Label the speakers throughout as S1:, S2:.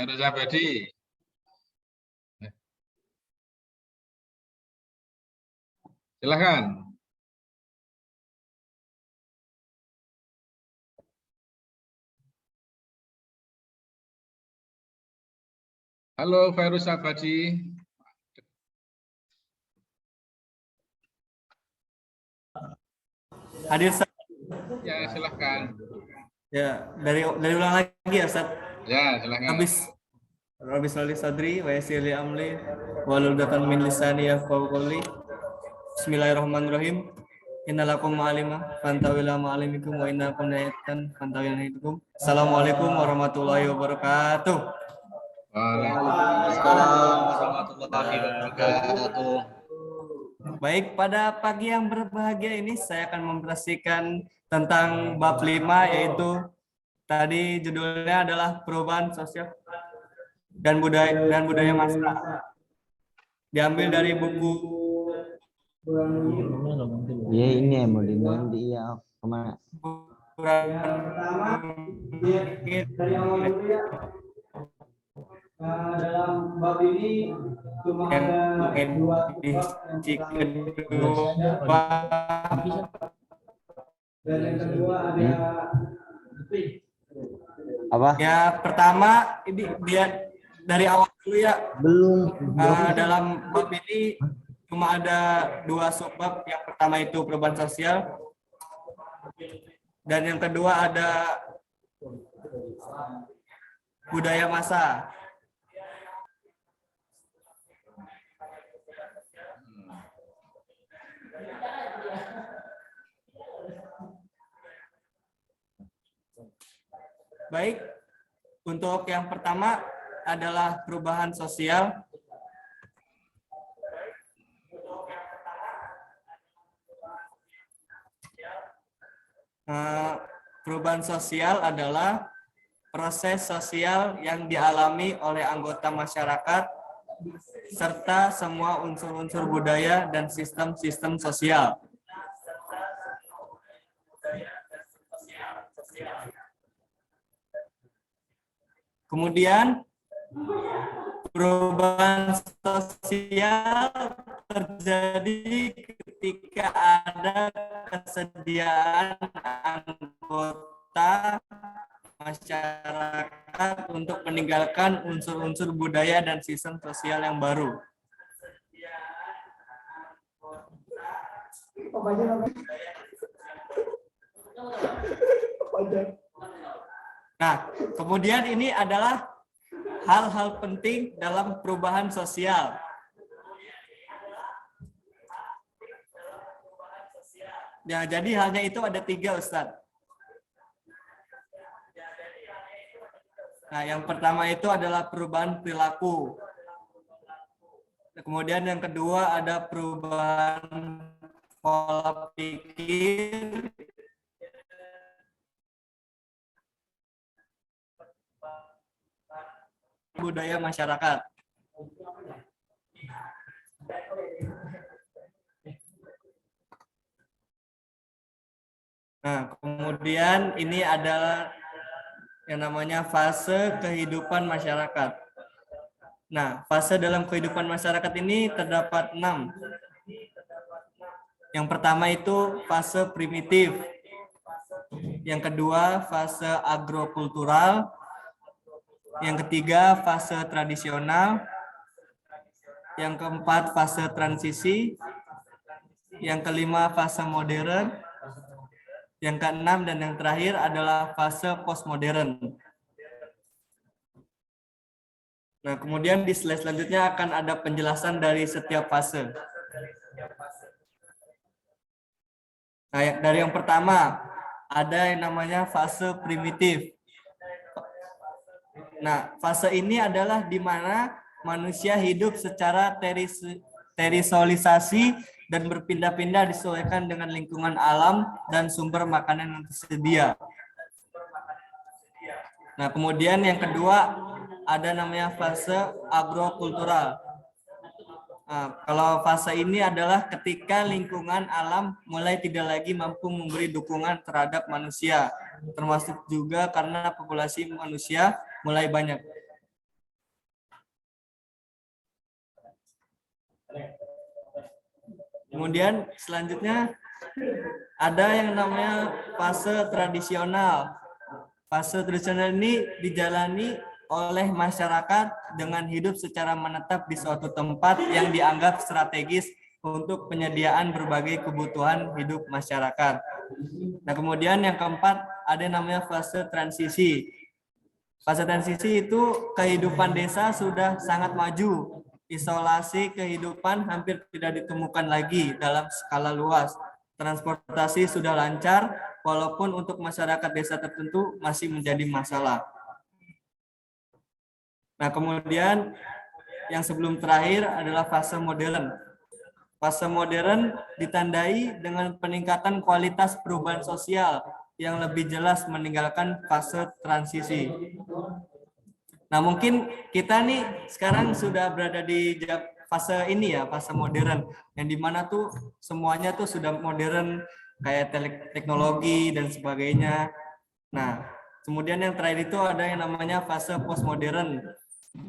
S1: Harus abadi. Silahkan. Halo, Virus Abadi.
S2: Hadir, Ustaz.
S1: Ya, silahkan.
S2: Ya, dari ulang lagi ya, Ustaz.
S1: Ya, silahkan.
S2: Rabbi sholli sadri wa yassir li amri wahlul 'uqdatam min lisani yafqahu qawli. Bismillahirrahmanirrahim. Innalakum ma'alima fantawila ma'alimikum wa innakum nayatan fantawila naitukum. Assalamualaikum warahmatullahi wabarakatuh.
S1: Waalaikumsalam warahmatullahi wabarakatuh.
S2: Baik, pada pagi yang berbahagia ini saya akan mempresentasikan tentang bab 5, yaitu tadi judulnya adalah perubahan sosial dan budaya masyarakat. Diambil dari buku.
S3: Ya ini ya mau dinanti ya kemana?
S4: Dalam bab ini cuma ada dua dan yang kedua ada
S3: Apa?
S2: Ya, pertama ini dia dari awal dulu ya.
S3: Belum.
S2: Dalam bab ini cuma ada 2 subbab. Yang pertama itu perubahan sosial dan yang kedua ada budaya massa. Baik, untuk yang pertama adalah perubahan sosial. Perubahan sosial adalah proses sosial yang dialami oleh anggota masyarakat serta semua unsur-unsur budaya dan sistem-sistem sosial. Kemudian perubahan sosial terjadi ketika ada kesediaan anggota masyarakat untuk meninggalkan unsur-unsur budaya dan sistem sosial yang baru. Nah, kemudian ini adalah hal-hal penting dalam perubahan sosial. Ya, jadi halnya itu ada 3, Ustadz. Nah, yang pertama itu adalah perubahan perilaku. Kemudian yang kedua ada perubahan pola pikir. Budaya masyarakat. Nah, kemudian ini adalah yang namanya fase kehidupan masyarakat. Nah, fase dalam kehidupan masyarakat ini terdapat 6. Yang pertama itu fase primitif. Yang kedua fase agrokultural. Yang ketiga fase tradisional. Yang keempat fase transisi. Yang kelima fase modern. Yang keenam dan yang terakhir adalah fase postmodern. Nah, kemudian di slide selanjutnya akan ada penjelasan dari setiap fase. Nah, dari yang pertama ada yang namanya fase primitif. Nah, fase ini adalah di mana manusia hidup secara terisolisasi dan berpindah-pindah disesuaikan dengan lingkungan alam dan sumber makanan yang tersedia. Nah, kemudian yang kedua ada namanya fase agrokultural. Nah, kalau fase ini adalah ketika lingkungan alam mulai tidak lagi mampu memberi dukungan terhadap manusia, termasuk juga karena populasi manusia mulai banyak. Kemudian selanjutnya ada yang namanya fase tradisional. Fase tradisional ini dijalani oleh masyarakat dengan hidup secara menetap di suatu tempat yang dianggap strategis untuk penyediaan berbagai kebutuhan hidup masyarakat. Nah, kemudian yang keempat ada yang namanya fase transisi. Fase transisi itu kehidupan desa sudah sangat maju. Isolasi kehidupan hampir tidak ditemukan lagi dalam skala luas. Transportasi sudah lancar, walaupun untuk masyarakat desa tertentu masih menjadi masalah. Nah, kemudian yang sebelum terakhir adalah fase modern. Fase modern ditandai dengan peningkatan kualitas perubahan sosial yang lebih jelas meninggalkan fase transisi. Nah, mungkin kita nih sekarang sudah berada di fase ini ya, fase modern, yang dimana tuh semuanya tuh sudah modern, kayak teknologi dan sebagainya. Nah, kemudian yang terakhir itu ada yang namanya fase postmodern.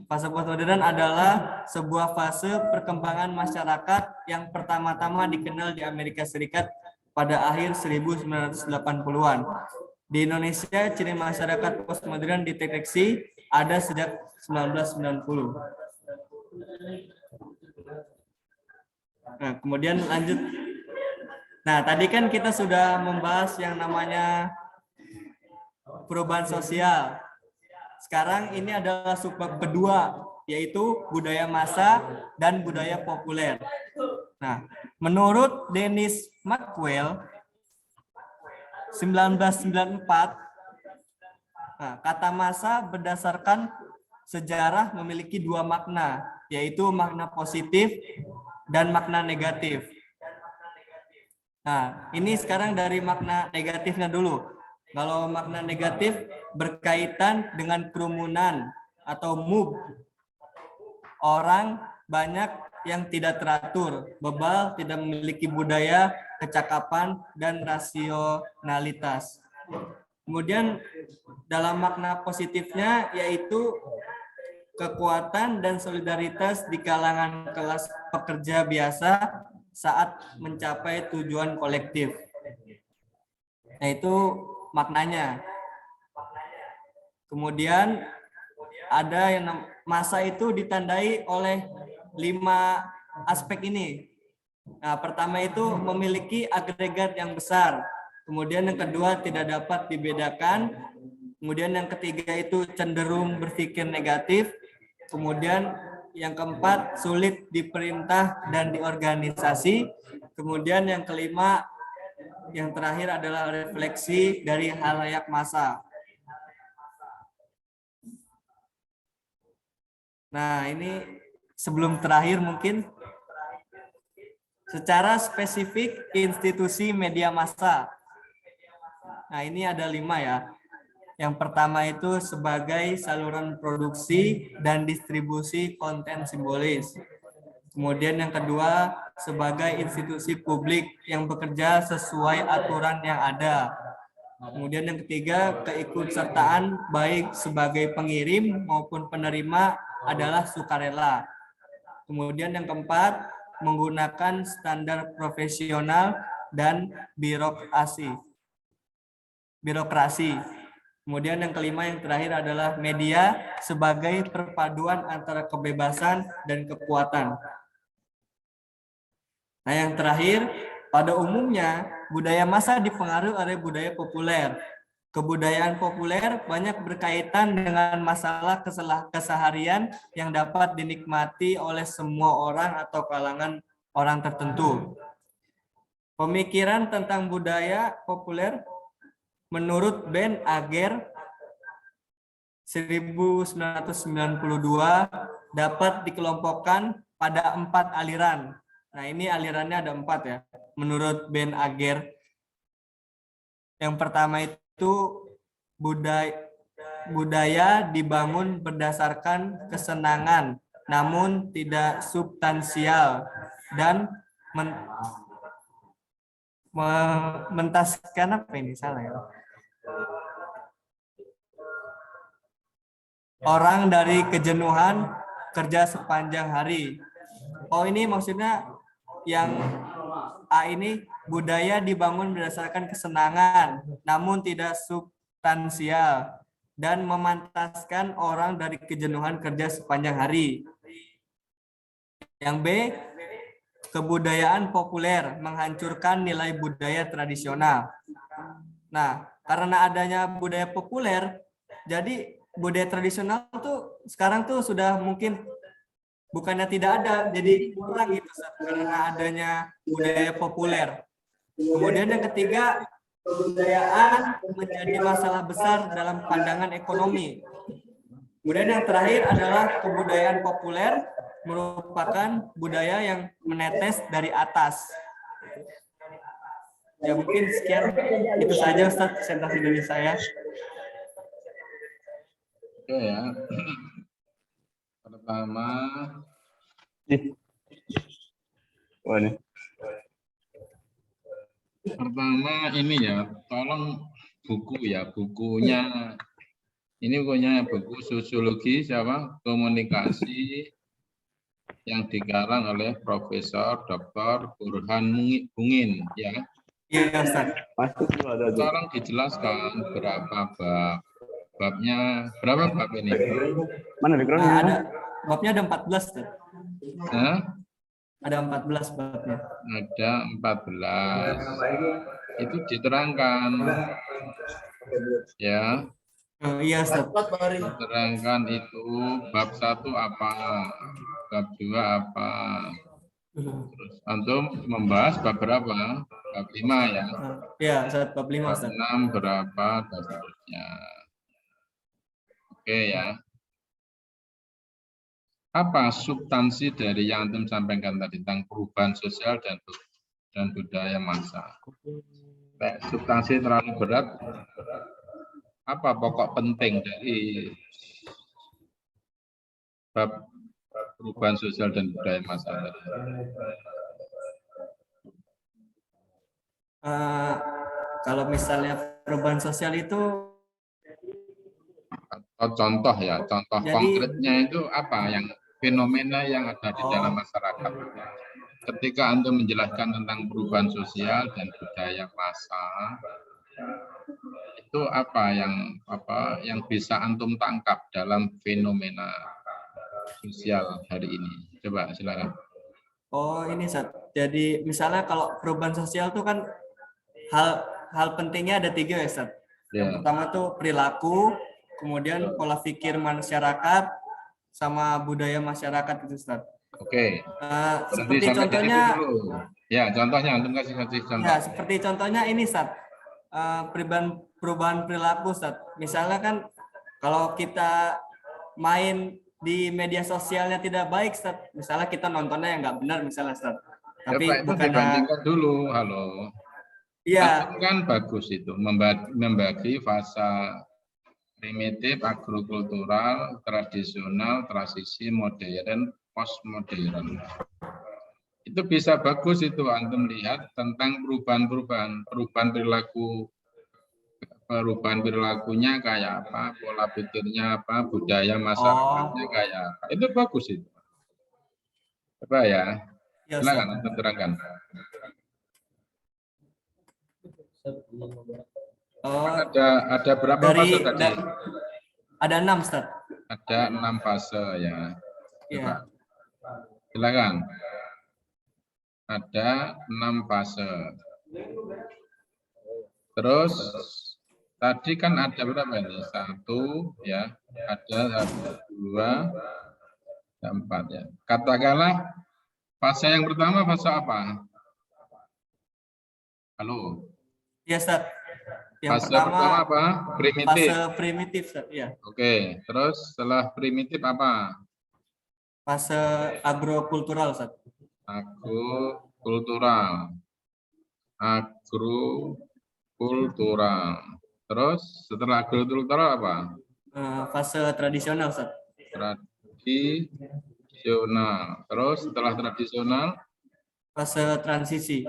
S2: Fase postmodern adalah sebuah fase perkembangan masyarakat yang pertama-tama dikenal di Amerika Serikat pada akhir 1980-an. Di Indonesia, ciri masyarakat postmodern dideteksi ada sejak 1990. Nah, kemudian lanjut. Nah, tadi kan kita sudah membahas yang namanya perubahan sosial. Sekarang ini adalah subbab kedua, yaitu budaya massa dan budaya populer. Nah, menurut Dennis Maxwell, 1994, kata massa berdasarkan sejarah memiliki dua makna, yaitu makna positif dan makna negatif. Nah, ini sekarang dari makna negatifnya dulu. Kalau makna negatif berkaitan dengan kerumunan atau mob. Orang banyak yang tidak teratur, bebal, tidak memiliki budaya, kecakapan, dan rasionalitas. Kemudian dalam makna positifnya yaitu kekuatan dan solidaritas di kalangan kelas pekerja biasa saat mencapai tujuan kolektif. Nah, itu maknanya. Kemudian ada yang massa itu ditandai oleh 5 aspek ini. Nah, pertama itu memiliki agregat yang besar. Kemudian yang kedua tidak dapat dibedakan. Kemudian yang ketiga itu cenderung berpikir negatif. Kemudian yang keempat sulit diperintah dan diorganisasi. Kemudian yang kelima, yang terakhir adalah refleksi dari halayak massa. Nah, ini sebelum terakhir mungkin secara spesifik institusi media massa. Nah, ini ada 5 ya. Yang pertama itu sebagai saluran produksi dan distribusi konten simbolis. Kemudian yang kedua sebagai institusi publik yang bekerja sesuai aturan yang ada. Kemudian yang ketiga keikutsertaan baik sebagai pengirim maupun penerima adalah sukarela. Kemudian yang keempat menggunakan standar profesional dan birokrasi. Kemudian yang kelima yang terakhir adalah media sebagai perpaduan antara kebebasan dan kekuatan. Nah, yang terakhir, pada umumnya budaya massa dipengaruhi oleh budaya populer. Kebudayaan populer banyak berkaitan dengan masalah keseharian yang dapat dinikmati oleh semua orang atau kalangan orang tertentu. Pemikiran tentang budaya populer menurut Ben Ager 1992 dapat dikelompokkan pada 4 aliran. Nah, ini alirannya ada 4 ya, menurut Ben Ager. Yang pertama itu budaya dibangun berdasarkan kesenangan, namun tidak substansial dan mentaskan apa ini salah ya? Orang dari kejenuhan kerja sepanjang hari. Oh, ini maksudnya yang A ini budaya dibangun berdasarkan kesenangan, namun tidak substansial dan memantaskan orang dari kejenuhan kerja sepanjang hari. Yang B, kebudayaan populer menghancurkan nilai budaya tradisional. Nah, karena adanya budaya populer, jadi budaya tradisional tuh sekarang tuh sudah mungkin bukannya tidak ada, jadi kurang gitu karena adanya budaya populer. Kemudian yang ketiga, kebudayaan menjadi masalah besar dalam pandangan ekonomi. Kemudian yang terakhir adalah kebudayaan populer merupakan budaya yang menetes dari atas. Ya mungkin sekian, itu saja Ustaz presentasi dari saya.
S1: Oke ya. Pertama, ini ya, tolong bukunya. Ini punya buku sosiologi siapa? Komunikasi yang dikarang oleh Profesor Dr. Burhan Bungin ya.
S2: Iya Ustaz.
S1: Tolong dijelaskan berapa babnya, berapa bab ini?
S2: Mana ada babnya ada 14 Ustaz.
S1: Hah?
S2: Ada 14 babnya.
S1: Ada 14. Itu diterangkan ya.
S2: Iya Ustaz.
S1: Diterangkan itu bab 1 apa, bab 2 apa. Terus antum membahas bab berapa? Bab 5 ya.
S2: Iya, Ustaz, bab 5
S1: Bab
S2: Ustaz.
S1: 6 berapa dan seterusnya. Oke ya. Apa substansi dari yang antum sampaikan tadi tentang perubahan sosial dan budaya masa? Substansi terlalu berat. Apa pokok penting dari bab perubahan sosial dan budaya masa tadi?
S2: Kalau misalnya perubahan sosial itu
S1: contoh ya, contoh
S2: jadi,
S1: konkretnya itu apa yang fenomena yang ada di dalam masyarakat. Ketika antum menjelaskan tentang perubahan sosial dan budaya masa, itu apa yang bisa antum tangkap dalam fenomena sosial hari ini? Coba silakan.
S2: Oh ini Ustaz. Jadi misalnya kalau perubahan sosial itu kan hal pentingnya ada 3 ya Ustaz. Yang pertama tuh perilaku, kemudian pola pikir masyarakat, sama budaya masyarakat itu Ustaz.
S1: Oke.
S2: Seperti contohnya,
S1: ya contohnya antum kasih contoh.
S2: Ya seperti contohnya ini Ustaz. Perubahan perilaku Ustaz. Misalnya kan kalau kita main di media sosialnya tidak baik Ustaz. Misalnya kita nontonnya yang nggak benar misalnya Ustaz. Tapi
S1: ya, Pak, itu dibandingkan dulu, halo.
S2: Iya.
S1: Kan bagus itu membagi fasa primitif, agrokultural, tradisional, transisi, modern, postmodern. Itu bisa bagus itu antum lihat tentang perubahan perilakunya kayak apa, pola pikirnya apa, budaya masyarakatnya kayak apa. Itu bagus itu. Coba ya. Silakan antum terangkan. Ada berapa fase tadi?
S2: Ada 6 Ustaz.
S1: Ada 6 fase ya.
S2: Iya.
S1: Silakan. Ada 6 fase. Terus tadi kan ada berapa ini? 1 ya. Ada 1, 2, 4 ya. Katakanlah fase yang pertama fase apa? Halo.
S2: Iya Ustaz.
S1: Fase pertama apa? Primitif.
S2: Fase primitif, ya.
S1: Oke, terus setelah primitif apa?
S2: Fase agrokultural, Ustaz.
S1: Agrokultural. Terus setelah agrokultural apa?
S2: Fase tradisional, Ustaz.
S1: Tradisional. Terus setelah tradisional?
S2: Fase transisi.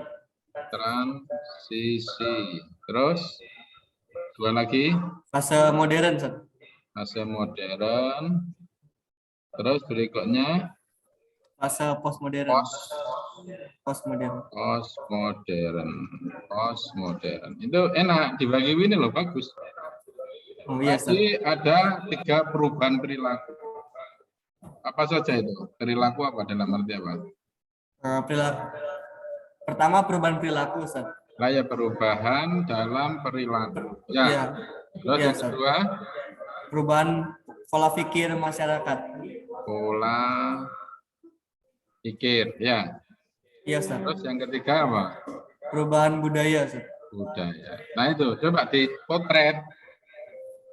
S1: Terus 2 lagi?
S2: Fase modern, Ustaz.
S1: Fase modern. Terus berikutnya?
S2: Fase postmodern. Postmodern.
S1: Postmodern. Itu enak dibagi ini loh, bagus.
S2: Oh iya, Ustaz.
S1: Tadi ada 3 perubahan perilaku. Apa saja itu? Perilaku apa dalam arti apa?
S2: Perilaku. Pertama perubahan perilaku, Ustaz.
S1: Layak perubahan dalam perilaku. Ya.
S2: Iya.
S1: Terus
S2: Iya,
S1: yang
S2: Ustaz.
S1: kedua,
S2: Perubahan pola pikir masyarakat.
S1: pola pikir. Ya.
S2: Iya, Ustaz.
S1: Terus yang ketiga apa?
S2: Perubahan budaya, Ustaz.
S1: Budaya. Nah itu coba dipotret.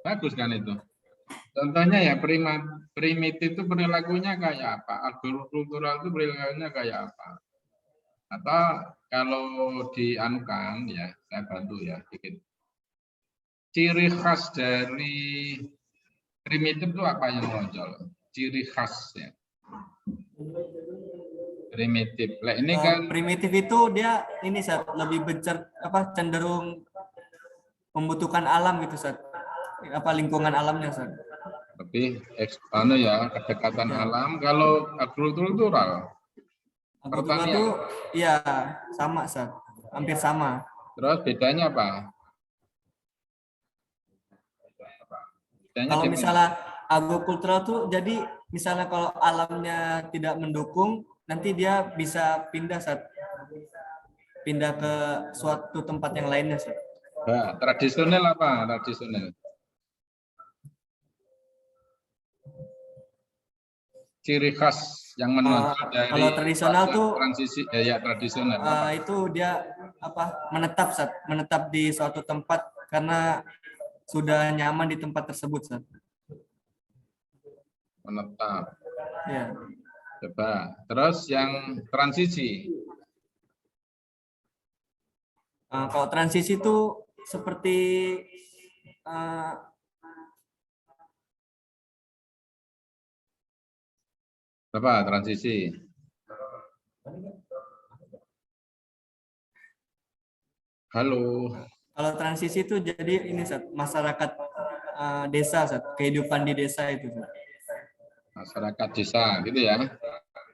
S1: Bagus kan itu. Contohnya ya primitif itu perilakunya kayak apa? Agrokultural itu perilakunya kayak apa? Atau kalau dianukan ya, saya bantu ya dikit. Ciri khas dari primitif itu apa yang menonjol? Ciri khas ya. Primitif. Lah ini kan
S2: Primitif itu dia ini, Ustaz, lebih cenderung membutuhkan alam gitu, Ustaz. Lingkungan alamnya, Ustaz.
S1: lebih kedekatan alam. Kalau agrokultural
S2: Agrikultura itu ya sama, Ustaz. Hampir sama.
S1: terus bedanya apa?
S2: Kalau misalnya agrikultura tuh jadi misalnya kalau alamnya tidak mendukung, nanti dia bisa pindah, Ustaz. Pindah ke suatu tempat yang lainnya, Ustaz.
S1: Nah, tradisional apa? Tradisional. Ciri khas yang menonjol dari
S2: kalau tradisional tuh
S1: transisi tradisional.
S2: itu dia menetap, Ustaz. Menetap di suatu tempat karena sudah nyaman di tempat tersebut, Ustaz.
S1: Menetap.
S2: Ya.
S1: Coba. Terus yang transisi.
S2: Kalau transisi itu seperti
S1: Apa transisi? Halo.
S2: kalau transisi itu jadi ini, Ustaz, masyarakat desa, Ustaz. Kehidupan di desa itu, Ustaz.
S1: Masyarakat desa gitu ya.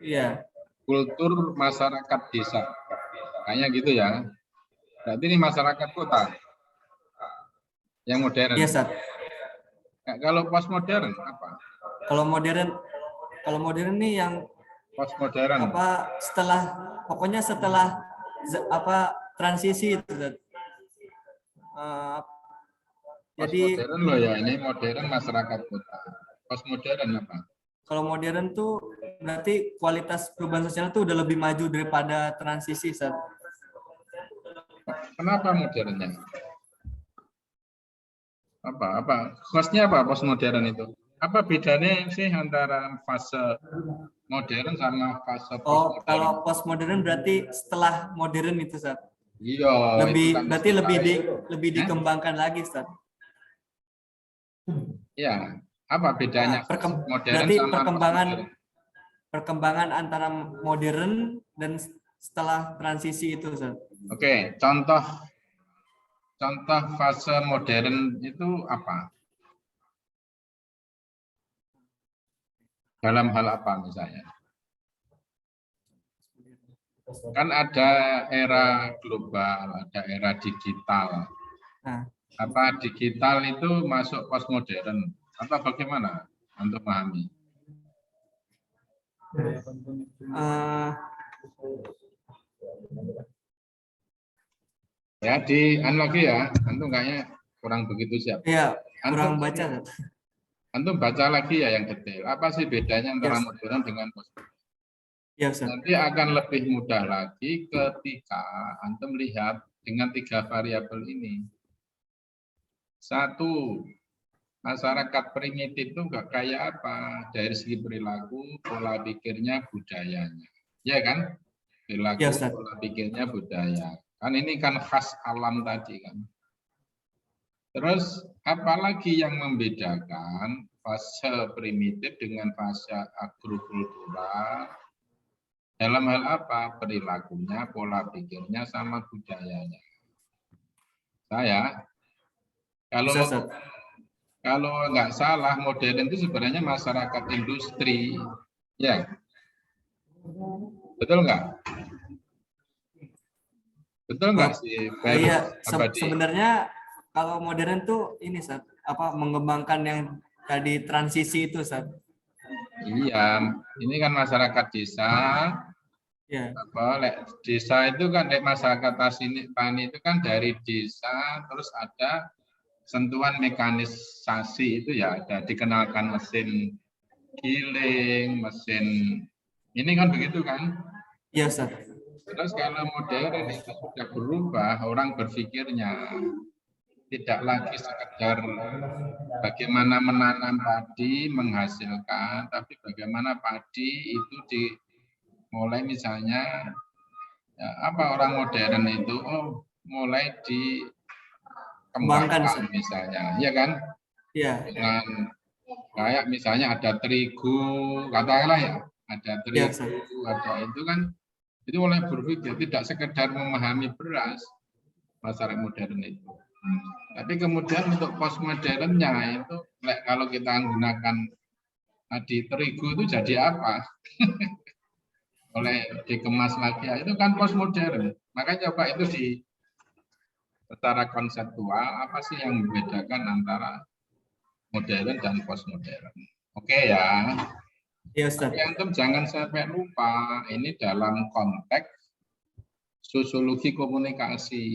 S2: Iya.
S1: Kultur masyarakat desa. Kayaknya gitu ya. Berarti ini masyarakat kota. Yang modern.
S2: Iya, Ustaz.
S1: Nah, kalau postmodern apa?
S2: Kalau modern nih yang
S1: Postmodern.
S2: pokoknya setelah transisi itu, Ustaz. Jadi
S1: Postmodern loh ya, ini modern masyarakat kota. Postmodern apa?
S2: kalau modern tuh berarti kualitas perubahan sosial tuh udah lebih maju daripada transisi, Ustaz.
S1: Kenapa modernnya? Apa? Khasnya apa postmodern itu? Apa bedanya sih antara fase modern sama fase postmodern?
S2: Kalau postmodern berarti setelah modern itu, Ustaz.
S1: Iya.
S2: Berarti lebih dikembangkan lagi, Ustaz.
S1: Ya, apa bedanya modern
S2: berarti
S1: sama
S2: perkembangan antara modern dan setelah transisi itu, Ustaz.
S1: Oke, contoh fase modern itu apa? Dalam hal apa misalnya? Kan ada era global, ada era digital.
S2: Nah.
S1: Apa digital itu masuk postmodern atau bagaimana untuk memahami? Ya di lagi ya, antum kayaknya kurang begitu siap.
S2: Iya, kurang baca.
S1: Antum baca lagi ya yang detail. Apa sih bedanya antara modern dengan postmodern?
S2: Ya,
S1: nanti akan lebih mudah lagi ketika antum lihat dengan 3 variabel ini. 1, masyarakat primitif itu enggak kayak apa dari segi perilaku, pola pikirnya, budayanya. Ya kan? Perilaku, ya, pola pikirnya, budaya. Kan ini kan khas alam tadi kan. Terus apalagi yang membedakan fase primitif dengan fase agrokultural? Dalam hal apa? Perilakunya, pola pikirnya, sama budayanya. Kalau nggak salah modern itu sebenarnya masyarakat industri, ya, betul nggak? Betul nggak sih, Pak
S2: Iya,
S1: Abadi?
S2: sebenarnya kalau modern tuh ini Sat, apa mengembangkan yang tadi transisi itu Sat.
S1: Iya, ini kan masyarakat desa,
S2: Ya,
S1: desa itu kan masyarakat tani itu kan dari desa, terus ada sentuhan mekanisasi itu ya ada dikenalkan mesin giling, mesin ini kan begitu kan.
S2: iya Sat.
S1: Terus kalau modern itu sudah berubah orang berpikirnya tidak lagi sekedar bagaimana menanam padi menghasilkan, tapi bagaimana padi itu dimulai misalnya ya, apa orang modern itu mulai
S2: Kembangkan
S1: dikembangkan
S2: Sat.
S1: misalnya, ya kan?
S2: Iya,
S1: Dengan kayak misalnya ada terigu, katakanlah ya, ada
S2: iya Sat.
S1: terigu, ada itu kan, itu mulai berpikir tidak sekedar memahami beras masyarakat modern itu. Tapi kemudian untuk postmodernnya itu, kalau kita menggunakan di terigu itu jadi apa? Oleh dikemas lagi, itu kan postmodern. Makanya coba itu secara konseptual apa sih yang membedakan antara modern dan postmodern? Oke ya.
S2: Iya Sat.
S1: Tapi antum jangan sampai lupa ini dalam konteks sosiologi komunikasi.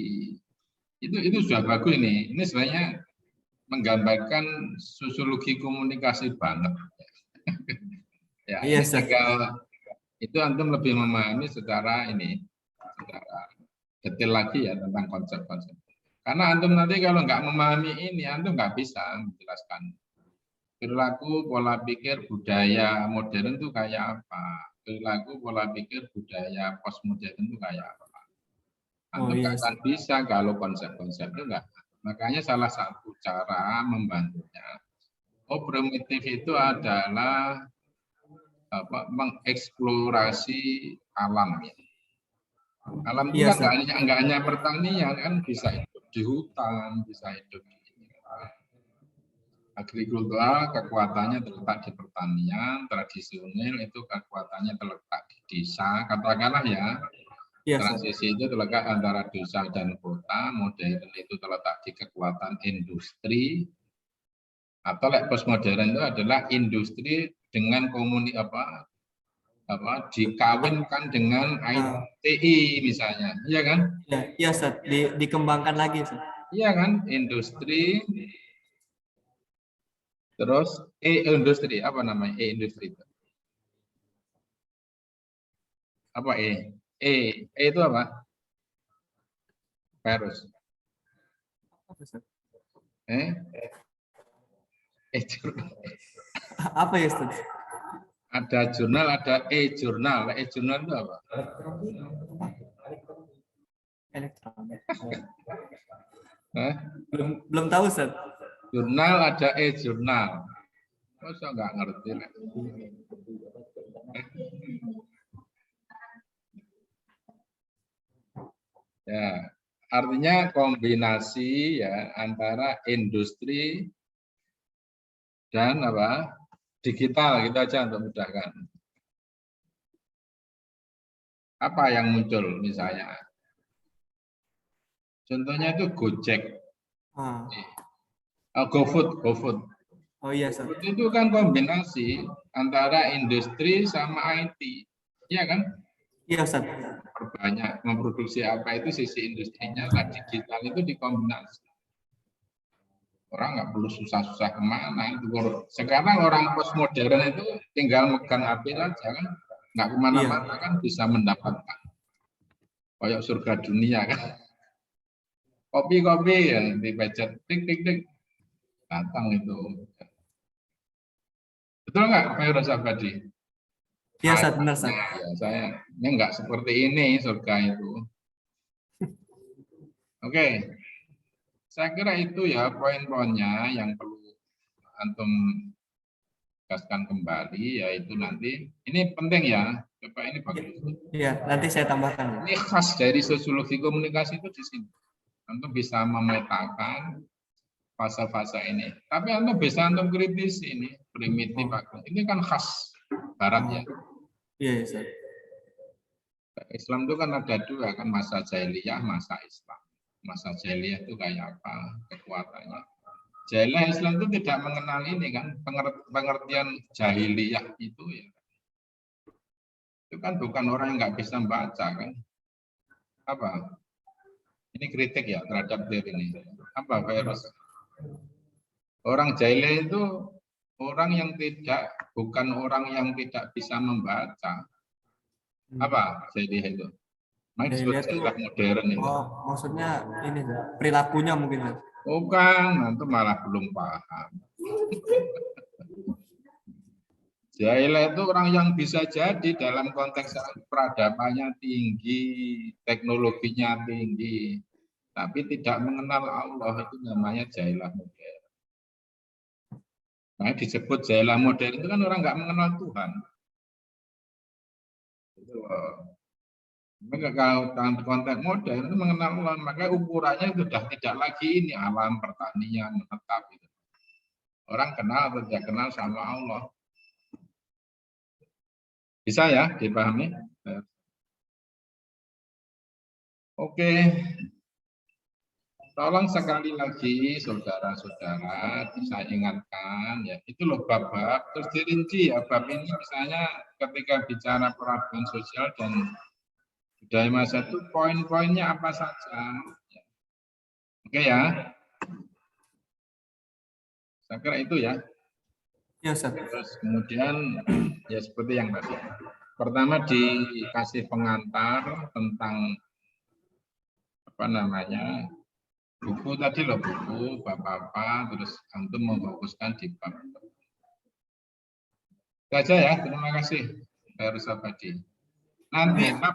S1: Itu sudah bagus ini. Ini sebenarnya menggambarkan sosiologi komunikasi banget. Ya,
S2: Iya
S1: ini
S2: Sat.
S1: tinggal itu antum lebih memahami secara detail lagi ya tentang konsep-konsep. Karena antum nanti kalau nggak memahami ini, antum nggak bisa menjelaskan perilaku, pola pikir, budaya modern itu kayak apa, perilaku, pola pikir, budaya postmodern itu kayak apa.
S2: Oh
S1: Antum nggak
S2: iya
S1: akan
S2: Sat.
S1: bisa kalau konsep-konsep itu nggak. Makanya salah satu cara membantunya, primitif itu adalah mengeksplorasi alam ya. Alam itu
S2: Iya
S1: kan
S2: Sat.
S1: nggak hanya pertanian kan, bisa hidup di hutan, bisa hidup di agrikultura, kekuatannya terletak di pertanian, tradisional itu kekuatannya terletak di desa, katakanlah ya.
S2: Iya Sat.
S1: Transisi itu terletak antara desa dan kota, modern itu terletak di kekuatan industri, atau postmodern itu adalah industri dengan dikawinkan dengan ITI misalnya, iya kan?
S2: Iya, iya Sat. Dikembangkan lagi Sat.
S1: Iya kan, industri, terus industri apa namanya industri itu? Apa itu apa? Virus.
S2: Apa Sat?
S1: Eh,
S2: Apa ya Sat?
S1: ada jurnal, ada jurnal. Jurnal itu apa?
S2: Elektronik.
S1: Eh?
S2: Belum tahu Sat.
S1: Jurnal ada jurnal. Masa nggak ngerti lah. Ya, artinya kombinasi ya antara industri dan digital gitu aja untuk mudahkan. Apa yang muncul misalnya? Contohnya itu Gojek, GoFood.
S2: Oh iya Sat.
S1: Itu kan kombinasi antara industri sama IT, iya kan?
S2: Iya Sat.
S1: Perbanyak memproduksi apa itu sisi industrinya, nah digital itu dikombinasi. Orang nggak perlu susah-susah kemana. Sekarang orang postmodern itu tinggal megang HP saja kan, nggak kemana-mana kan bisa mendapatkan. Kayak surga dunia kan. Kopi ya dipencet tik datang itu. Betul nggak Pak Yunus Abadi?
S2: Iya Sat, benar Sat.
S1: Ya, saya ini nggak seperti ini surga itu. Oke, saya kira itu ya poin-poinnya yang perlu antum tegaskan kembali, yaitu nanti ini penting ya, Bapak ini bagus.
S2: Iya, nanti saya tambahkan.
S1: Ini khas dari sosiologi komunikasi itu di sini. Antum bisa memetakan fase-fase ini. Tapi antum bisa antum kritis ini primitif. Ini kan khas Barat ya.
S2: Iya, Sat.
S1: Islam itu kan ada dua kan, masa jahiliyah, masa Islam. Masa jahiliyah itu kayak apa kekuatannya? Jahiliyah Islam itu tidak mengenal ini kan, pengertian jahiliyah itu ya. Itu kan bukan orang yang nggak bisa membaca kan. Apa? Ini kritik ya terhadap teori ini. Apa virus? Orang jahiliyah itu orang yang bukan orang yang tidak bisa membaca. Apa jahiliyah itu? Makanya disebut
S2: Jahiliyah itu
S1: jahiliyah modern itu.
S2: oh, maksudnya ini perilakunya mungkin Ustaz.
S1: Bukan, itu malah belum paham. Jahiliyah itu orang yang bisa jadi dalam konteks peradabannya tinggi, teknologinya tinggi, tapi tidak mengenal Allah, itu namanya jahiliyah modern. Nah, disebut jahiliyah modern itu kan orang nggak mengenal Tuhan. Itu loh. Maka kalau dalam konteks modern itu mengenal Allah, maka ukurannya sudah tidak lagi ini alam pertanian menetap itu. Orang kenal atau tidak kenal sama Allah. Bisa ya dipahami? Oke. Tolong sekali lagi saudara-saudara saya ingatkan ya, itu loh bab-bab terus dirinci ya, bab ini misalnya ketika bicara perubahan sosial dan budaya masa itu poin-poinnya apa saja. Oke ya. Saya kira itu ya.
S2: Ya, Ustaz.
S1: Terus kemudian ya seperti yang tadi. Pertama dikasih pengantar tentang apa namanya buku tadi loh, buku bab apa, terus antum memfokuskan di bab. Itu aja ya. Terima kasih. Saya Rusabadi. Nanti